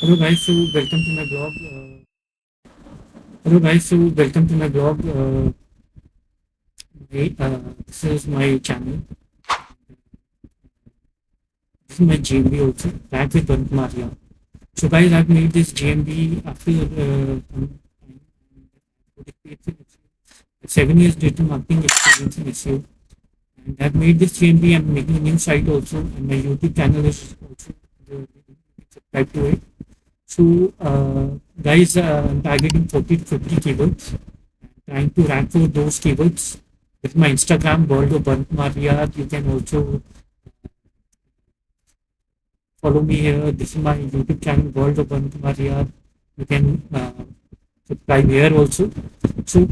Hello guys, so welcome to my blog. Hello guys, so welcome to my blog. This is my channel. This is my GMB also. Back with Varun. So guys, I've made this GMB after 7 years digital marketing experience in SEO, and I've made this GMB. I'm making a new site also, and my YouTube channel is also subscribe to it. So, guys, I'm targeting 40 to 50 keywords, trying to rank for those keywords. With my Instagram, worldofvarunkumarriat, you can also follow me here. This is my YouTube channel, worldofvarunkumarriat. You can subscribe here also. So,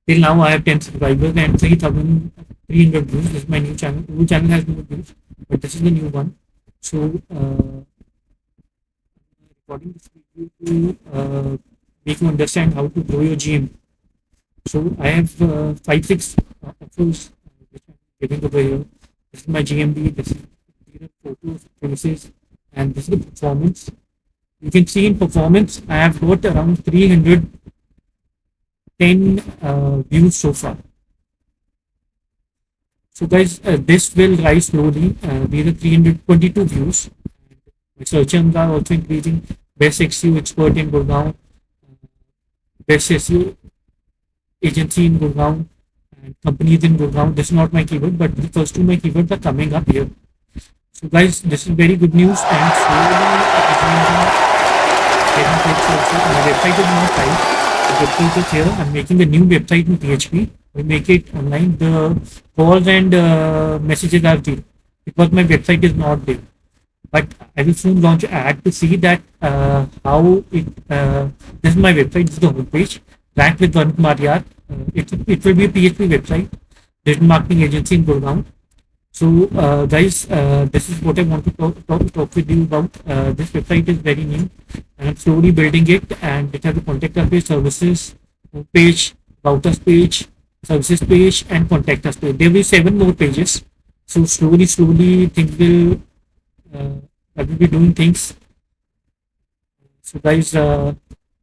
till now, I have 10 subscribers and 3,300 views. This is my new channel. New channel has more views, but this is the new one. So, recording this video to make you understand how to grow your GM. So I have 5-6 offers which I'm giving over here. This is my GMB. This is these are photos, faces, and this is the performance. You can see in performance, I have got around 310 views so far. So guys, this will rise slowly. These are 322 views. My search terms are also increasing. Best SEO expert in Gurgaon, best SEO agency in Gurgaon, and companies in Gurgaon. This is not my keyword, but the first two my keywords are coming up here. So guys, this is very good news, and slowly getting clicks also. My website is not live. The website is here. I'm making a new website in PHP. We make it online. The calls and messages are there because my website is not there. But I will soon launch an ad to see that how it. This is my website. This is the homepage. Rank with Varunkumarriat. It will be a PHP website, digital marketing agency in Gurgaon. So guys, this is what I want to talk with you about. This website is very new, and I'm slowly building it. And it has a contact us page, services page, about us page, services page, and contact us page. There will be 7 more pages. So slowly, things will. I will be doing things. So guys,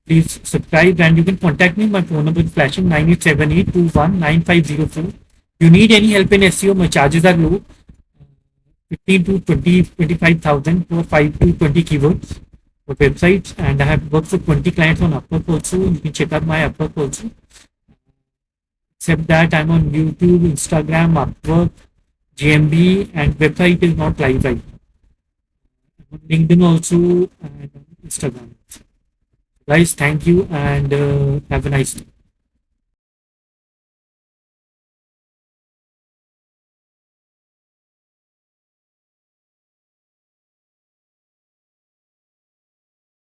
please subscribe and you can contact me. My phone number is flashing 9878219504. You need any help in SEO? My charges are low, 15 to 25,000 for 5 to 20 keywords for websites, and I have worked for 20 clients on Upwork also. You can check out my Upwork also. Except that I'm on YouTube, Instagram, Upwork, GMB, and website is not live right now. On LinkedIn also and on Instagram. Guys, thank you and have a nice day.